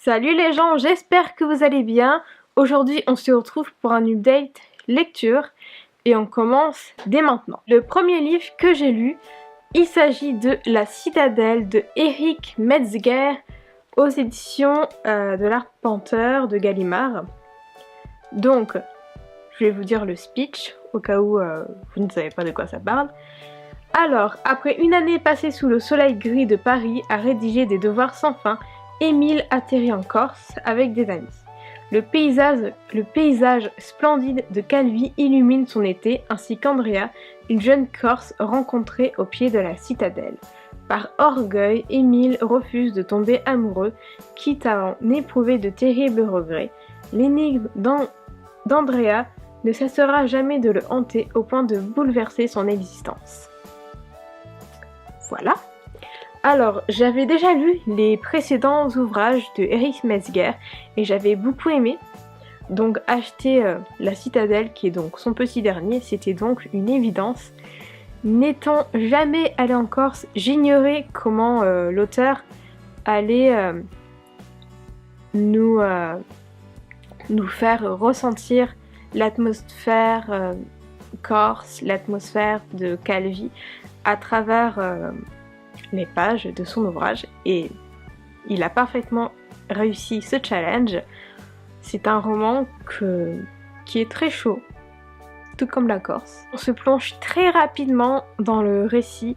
Salut les gens, j'espère que vous allez bien. Aujourd'hui on se retrouve pour un update lecture et on commence dès maintenant. Le premier livre que j'ai lu, il s'agit de La Citadelle de Eric Metzger aux éditions de l'Arpenteur de Gallimard. Donc, je vais vous dire le speech au cas où vous ne savez pas de quoi ça parle. Alors, après une année passée sous le soleil gris de Paris à rédiger des devoirs sans fin, Émile atterrit en Corse avec des amis. Le paysage splendide de Calvi illumine son été, ainsi qu'Andrea, une jeune Corse rencontrée au pied de la citadelle. Par orgueil, Émile refuse de tomber amoureux, quitte à en éprouver de terribles regrets. L'énigme d'Andrea ne cessera jamais de le hanter au point de bouleverser son existence. Voilà. Alors, j'avais déjà lu les précédents ouvrages de Eric Metzger et j'avais beaucoup aimé. Donc acheter La Citadelle, qui est donc son petit dernier, c'était donc une évidence. N'étant jamais allée en Corse, j'ignorais comment l'auteur allait nous faire ressentir l'atmosphère corse, l'atmosphère de Calvi à travers les pages de son ouvrage, et il a parfaitement réussi ce challenge. C'est un roman qui est très chaud, tout comme la Corse. On se plonge très rapidement dans le récit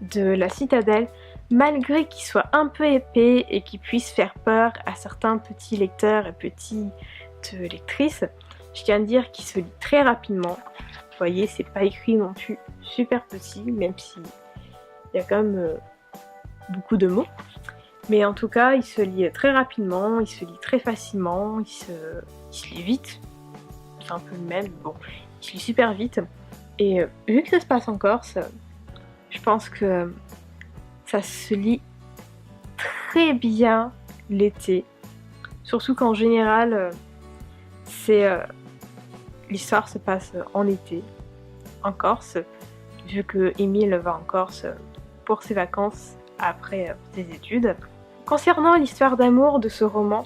de La Citadelle, malgré qu'il soit un peu épais et qu'il puisse faire peur à certains petits lecteurs et petites lectrices. Je tiens à dire qu'il se lit très rapidement. Vous voyez, c'est pas écrit non plus super petit, même si il y a quand même beaucoup de mots. Mais en tout cas, il se lit très rapidement, il se lit très facilement, il se lit vite. C'est un peu le même, bon, il se lit super vite. Et vu que ça se passe en Corse, je pense que ça se lit très bien l'été. Surtout qu'en général, l'histoire se passe en été, en Corse, vu que Émile va en Corse pour ses vacances après ses études. Concernant l'histoire d'amour de ce roman,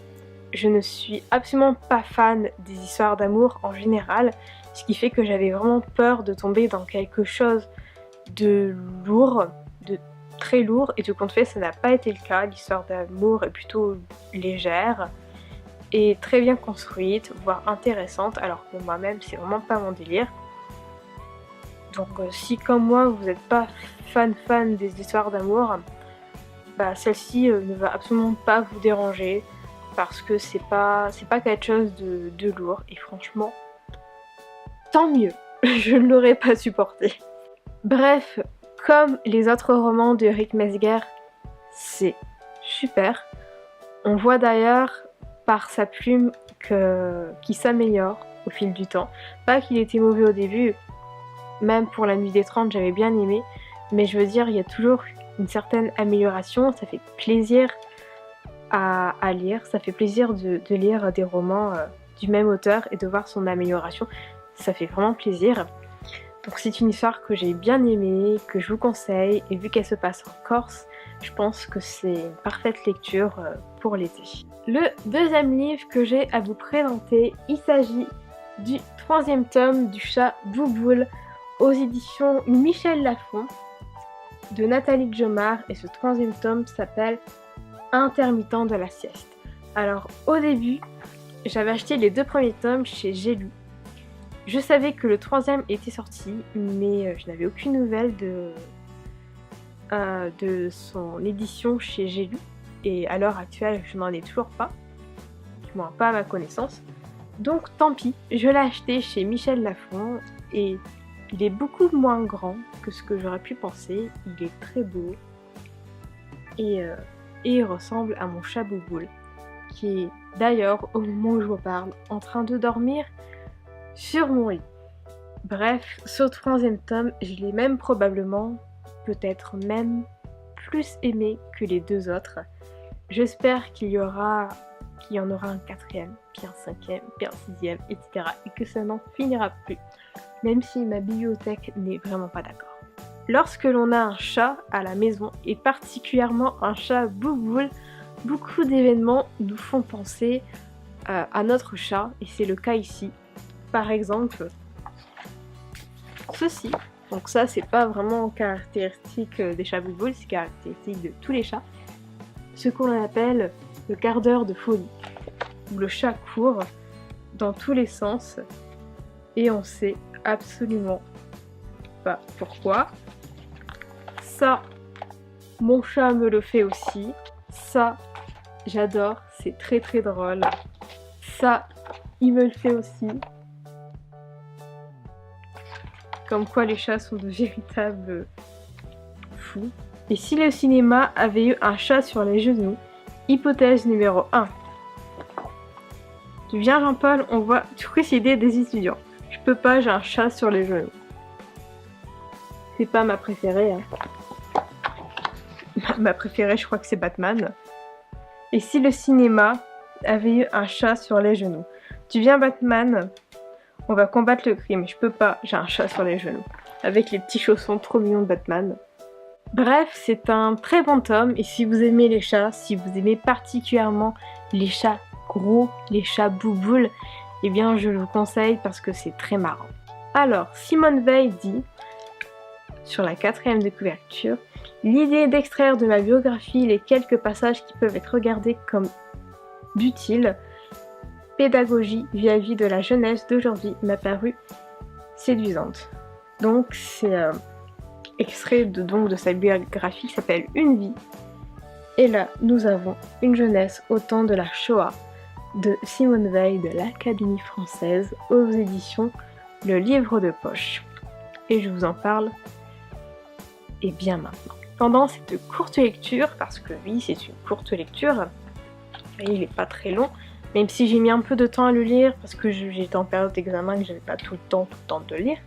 je ne suis absolument pas fan des histoires d'amour en général, ce qui fait que j'avais vraiment peur de tomber dans quelque chose de lourd, de très lourd, et tout compte fait ça n'a pas été le cas. L'histoire d'amour est plutôt légère et très bien construite, voire intéressante, alors que moi-même c'est vraiment pas mon délire. Donc si comme moi vous n'êtes pas fan des histoires d'amour, bah celle-ci ne va absolument pas vous déranger parce que c'est pas quelque chose de lourd, et franchement tant mieux. Je ne l'aurais pas supporté. Bref, comme les autres romans de Eric Metzger, c'est super. On voit d'ailleurs par sa plume qu'il s'améliore au fil du temps. Pas qu'il était mauvais au début, même pour La Nuit des 30 j'avais bien aimé, mais je veux dire, il y a toujours une certaine amélioration. Ça fait plaisir à lire, ça fait plaisir de lire des romans du même auteur et de voir son amélioration, ça fait vraiment plaisir. Donc c'est une histoire que j'ai bien aimée, que je vous conseille, et vu qu'elle se passe en Corse, je pense que c'est une parfaite lecture pour l'été. Le deuxième livre que j'ai à vous présenter, il s'agit du 3e tome du Chat Bouboule aux éditions Michel Lafon de Nathalie Jomard, et ce 3e tome s'appelle Intermittent de la sieste. Alors au début, j'avais acheté les 2 premiers tomes chez J'ai lu. Je savais que le 3e était sorti, mais je n'avais aucune nouvelle de son édition chez J'ai lu, et à l'heure actuelle je n'en ai toujours pas, du moins pas à ma connaissance. Donc tant pis, je l'ai acheté chez Michel Lafon, et il est beaucoup moins grand que ce que j'aurais pu penser. Il est très beau et il ressemble à mon chat Bouboule, qui est d'ailleurs, au moment où je vous parle, en train de dormir sur mon lit. Bref, ce 3e tome, je l'ai même probablement, peut-être même plus aimé que les 2 autres. J'espère qu'il y en aura un 4e, puis un 5e, puis un 6e, etc. et que ça n'en finira plus, même si ma bibliothèque n'est vraiment pas d'accord. Lorsque l'on a un chat à la maison, et particulièrement un chat Bouboule, Beaucoup d'événements nous font penser à notre chat, et c'est le cas ici. Par exemple, ceci. Donc ça, c'est pas vraiment caractéristique des chats Bouboule, c'est caractéristique de tous les chats. Ce qu'on appelle le quart d'heure de folie, où le chat court dans tous les sens et on sait absolument pas pourquoi. Ça, mon chat me le fait aussi. Ça, j'adore, c'est très très drôle. Ça, il me le fait aussi. Comme quoi les chats sont de véritables fous. Et si le cinéma avait eu un chat sur les genoux? Hypothèse numéro 1. Tu viens Jean-Paul, on voit toutes les idées des étudiants. Je peux pas, j'ai un chat sur les genoux. C'est pas ma préférée. Hein. Ma préférée, je crois que c'est Batman. Et si le cinéma avait eu un chat sur les genoux? Tu viens Batman, on va combattre le crime. Je peux pas, j'ai un chat sur les genoux. Avec les petits chaussons trop mignons de Batman. Bref, c'est un très bon tome. Et si vous aimez les chats, si vous aimez particulièrement les chats gros, les chats bouboules, eh bien je vous conseille parce que c'est très marrant. Alors, Simone Veil dit, sur la 4e de couverture, l'idée d'extraire de ma biographie les quelques passages qui peuvent être regardés comme d'utile pédagogie vis-à-vis de la jeunesse d'aujourd'hui m'a paru séduisante. Donc c'est extrait de sa biographie qui s'appelle Une vie. Et là, nous avons une jeunesse au temps de la Shoah de Simone Veil de l'Académie française aux éditions Le Livre de Poche. Et je vous en parle et bien maintenant. Pendant cette courte lecture, parce que oui, c'est une courte lecture, et il n'est pas très long, même si j'ai mis un peu de temps à le lire, parce que j'étais en période d'examen et que j'avais pas tout le temps de le lire.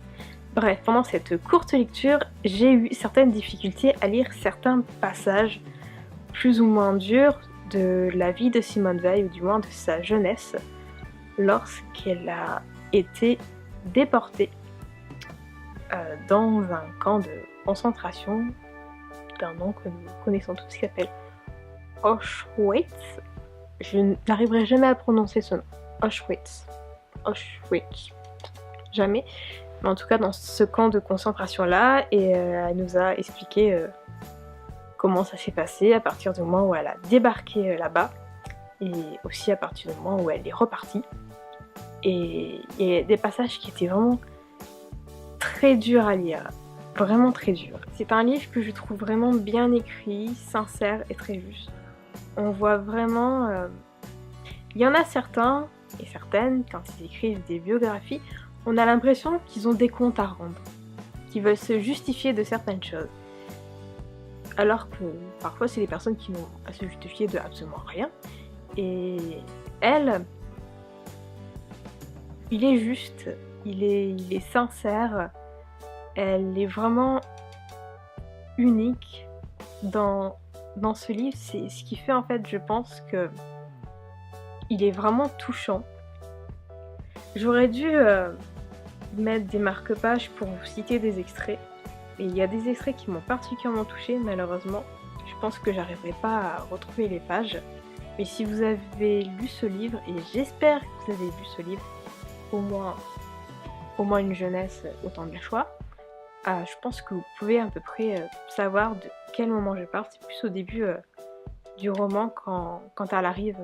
Bref, pendant cette courte lecture, j'ai eu certaines difficultés à lire certains passages plus ou moins durs de la vie de Simone Veil, ou du moins de sa jeunesse, lorsqu'elle a été déportée dans un camp de concentration d'un nom que nous connaissons tous qui s'appelle Auschwitz. Je n'arriverai jamais à prononcer ce nom. Auschwitz. Jamais. Mais en tout cas dans ce camp de concentration là, et elle nous a expliqué comment ça s'est passé à partir du moment où elle a débarqué là-bas, et aussi à partir du moment où elle est repartie. Et il y a des passages qui étaient vraiment très durs à lire. Vraiment très dur. C'est un livre que je trouve vraiment bien écrit, sincère et très juste. On voit vraiment... Il y en a certains et certaines, quand ils écrivent des biographies, on a l'impression qu'ils ont des comptes à rendre, qu'ils veulent se justifier de certaines choses. Alors que parfois c'est des personnes qui n'ont à se justifier de absolument rien. Et elle, il est juste, il est sincère. Elle est vraiment unique dans ce livre. C'est ce qui fait en fait, je pense que il est vraiment touchant. J'aurais dû mettre des marque-pages pour vous citer des extraits. Et il y a des extraits qui m'ont particulièrement touchée, malheureusement. Je pense que j'arriverai pas à retrouver les pages. Mais si vous avez lu ce livre, et j'espère que vous avez lu ce livre, au moins une jeunesse au temps de la Shoah, je pense que vous pouvez à peu près savoir de quel moment je parle. C'est plus au début du roman quand elle arrive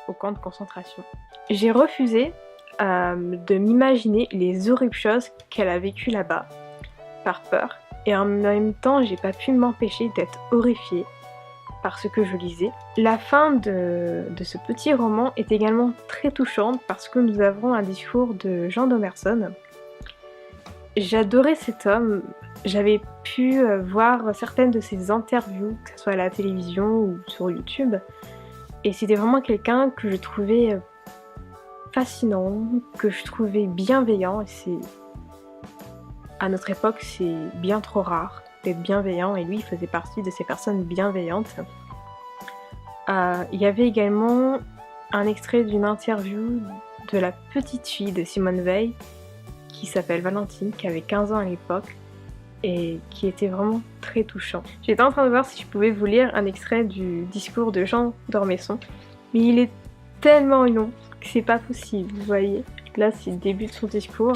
au camp de concentration. J'ai refusé de m'imaginer les horribles choses qu'elle a vécues là-bas, par peur, et en même temps j'ai pas pu m'empêcher d'être horrifiée par ce que je lisais. La fin de ce petit roman est également très touchante parce que nous avons un discours de Jean Domerson. J'adorais cet homme, j'avais pu voir certaines de ses interviews, que ce soit à la télévision ou sur YouTube, et c'était vraiment quelqu'un que je trouvais fascinant, que je trouvais bienveillant, et à notre époque c'est bien trop rare d'être bienveillant, et lui il faisait partie de ces personnes bienveillantes. Il y avait également un extrait d'une interview de la petite fille de Simone Veil, qui s'appelle Valentine, qui avait 15 ans à l'époque, et qui était vraiment très touchant. J'étais en train de voir si je pouvais vous lire un extrait du discours de Jean d'Ormesson, mais il est tellement long que c'est pas possible, vous voyez. Là, c'est le début de son discours.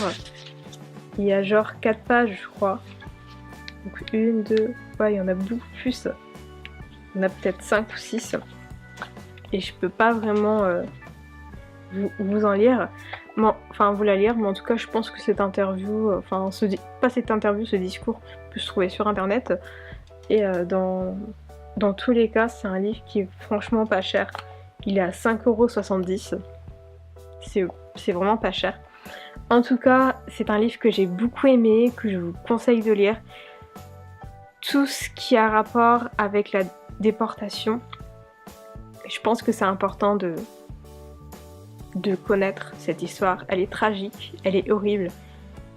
Il y a genre 4 pages, je crois. Donc 1, 2, ouais, il y en a beaucoup plus. Il y en a peut-être 5 ou 6. Et je peux pas vraiment vous en lire. Enfin, vous la lire, mais en tout cas, je pense que cette interview, pas cette interview, ce discours peut se trouver sur internet. Et dans tous les cas, c'est un livre qui est franchement pas cher. Il est à 5,70 €. C'est vraiment pas cher. En tout cas, c'est un livre que j'ai beaucoup aimé, que je vous conseille de lire. Tout ce qui a rapport avec la déportation, je pense que c'est important de connaître cette histoire. Elle est tragique, elle est horrible,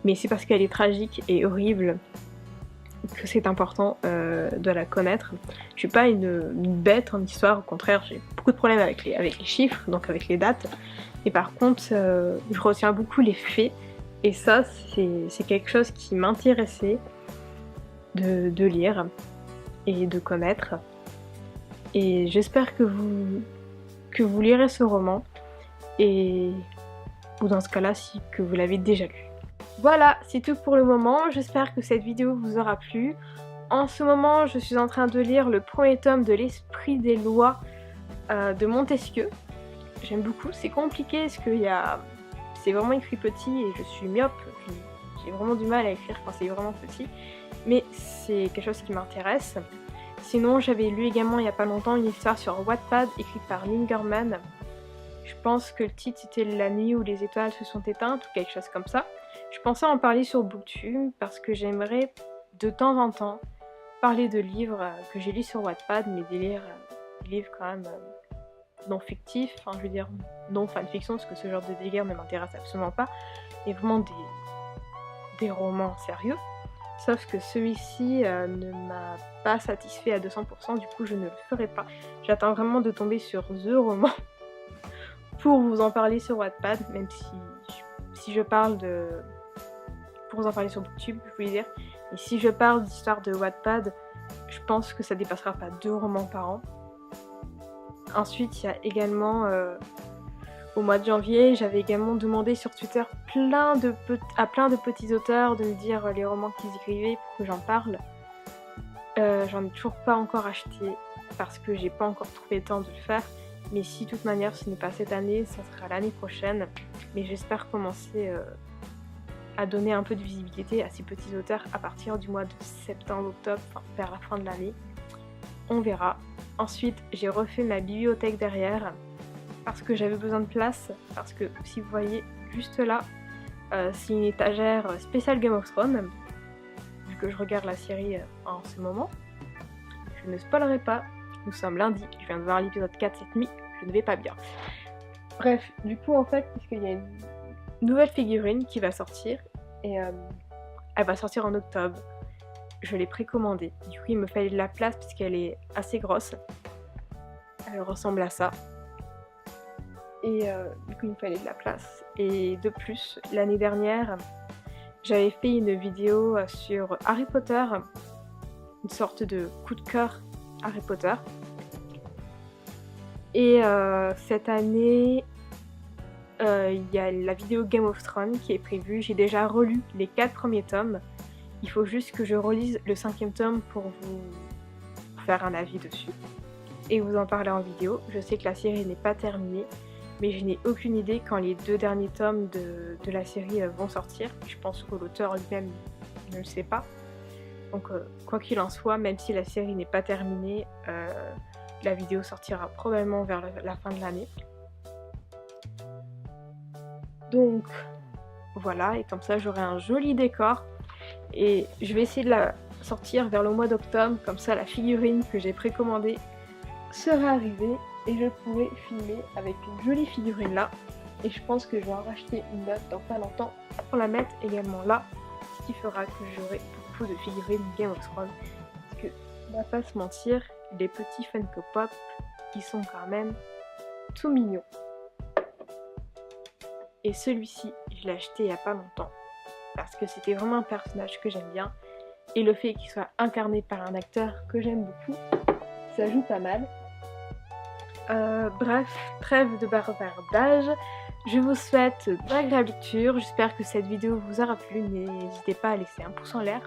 mais c'est parce qu'elle est tragique et horrible que c'est important de la connaître. Je suis pas une bête en histoire, au contraire, j'ai beaucoup de problèmes avec les chiffres, donc avec les dates. Et par contre, je retiens beaucoup les faits, et ça, c'est quelque chose qui m'intéressait de lire et de connaître. Et j'espère que vous lirez ce roman, ou dans ce cas-là, que vous l'avez déjà lu. Voilà, c'est tout pour le moment. J'espère que cette vidéo vous aura plu. En ce moment, je suis en train de lire le premier tome de l'Esprit des lois de Montesquieu. J'aime beaucoup, c'est compliqué parce que c'est vraiment écrit petit et je suis myope. J'ai vraiment du mal à écrire quand c'est vraiment petit, mais c'est quelque chose qui m'intéresse. Sinon, j'avais lu également il n'y a pas longtemps une histoire sur Wattpad écrite par Neil Gaiman. Je pense que le titre c'était La nuit où les étoiles se sont éteintes ou quelque chose comme ça. Je pensais en parler sur Booktube parce que j'aimerais de temps en temps parler de livres que j'ai lus sur Wattpad, mais des livres quand même non fictifs, enfin je veux dire non fanfiction, parce que ce genre de délire ne m'intéresse absolument pas, et vraiment des romans sérieux. Sauf que celui-ci ne m'a pas satisfait à 200%, du coup je ne le ferai pas. J'attends vraiment de tomber sur The roman pour vous en parler sur Wattpad, même si je parle pour vous en parler sur Booktube, je voulais dire. Et si je parle d'histoire de Wattpad, je pense que ça dépassera pas 2 romans par an. Ensuite, il y a également, au mois de janvier, j'avais également demandé sur Twitter à plein de petits auteurs de me dire les romans qu'ils écrivaient pour que j'en parle. J'en ai toujours pas encore acheté parce que j'ai pas encore trouvé le temps de le faire. Mais si de toute manière ce n'est pas cette année, ça sera l'année prochaine. Mais j'espère commencer à donner un peu de visibilité à ces petits auteurs à partir du mois de septembre-octobre, enfin vers la fin de l'année. On verra. Ensuite, j'ai refait ma bibliothèque derrière parce que j'avais besoin de place. Parce que si vous voyez juste là, c'est une étagère spéciale Game of Thrones. Vu que je regarde la série en ce moment. Je ne spoilerai pas. Nous sommes lundi, je viens de voir l'épisode 4 cette nuit, je ne vais pas bien. Bref, du coup en fait, puisqu'il y a une nouvelle figurine qui va sortir, et elle va sortir en octobre. Je l'ai précommandée, du coup il me fallait de la place puisqu'elle est assez grosse. Elle ressemble à ça. Et du coup il me fallait de la place. Et de plus, l'année dernière, j'avais fait une vidéo sur Harry Potter, une sorte de coup de cœur Harry Potter. Et cette année, il y a la vidéo Game of Thrones qui est prévue. J'ai déjà relu les 4 premiers tomes. Il faut juste que je relise le 5e tome pour vous faire un avis dessus et vous en parler en vidéo. Je sais que la série n'est pas terminée, mais je n'ai aucune idée quand les 2 derniers tomes de la série vont sortir. Je pense que l'auteur lui-même ne le sait pas. Donc quoi qu'il en soit, même si la série n'est pas terminée, la vidéo sortira probablement vers la fin de l'année. Donc voilà, et comme ça j'aurai un joli décor. Et je vais essayer de la sortir vers le mois d'octobre, comme ça la figurine que j'ai précommandée sera arrivée et je pourrai filmer avec une jolie figurine là. Et je pense que je vais en racheter une autre dans pas longtemps pour la mettre également là, ce qui fera que j'aurai beaucoup de figurines Game of Thrones. Parce que, on va pas se mentir, les petits Funko Pop, ils sont quand même tout mignons. Et celui-ci, je l'ai acheté il y a pas longtemps, parce que c'était vraiment un personnage que j'aime bien. et le fait qu'il soit incarné par un acteur que j'aime beaucoup, ça joue pas mal. Bref, trêve de bavardage. Je vous souhaite d'agréables lectures. J'espère que cette vidéo vous aura plu. N'hésitez pas à laisser un pouce en l'air,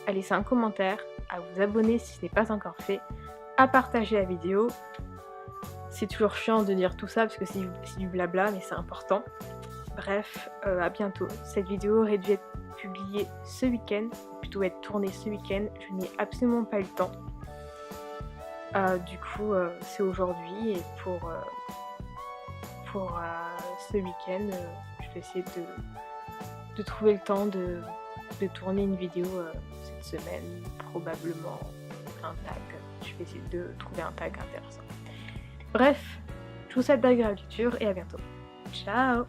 à laisser un commentaire, à vous abonner si ce n'est pas encore fait, à partager la vidéo. C'est toujours chiant de dire tout ça parce que c'est du blabla, mais c'est important. Bref, à bientôt. Cette vidéo aurait dû être publiée ce week-end, plutôt être tournée ce week-end. Je n'ai absolument pas eu le temps. Du coup, c'est aujourd'hui et pour ce week-end, je vais essayer de trouver le temps de tourner une vidéo cette semaine, probablement un tag. Je vais essayer de trouver un tag intéressant. Bref, je vous souhaite d'agréables lectures et à bientôt. Ciao!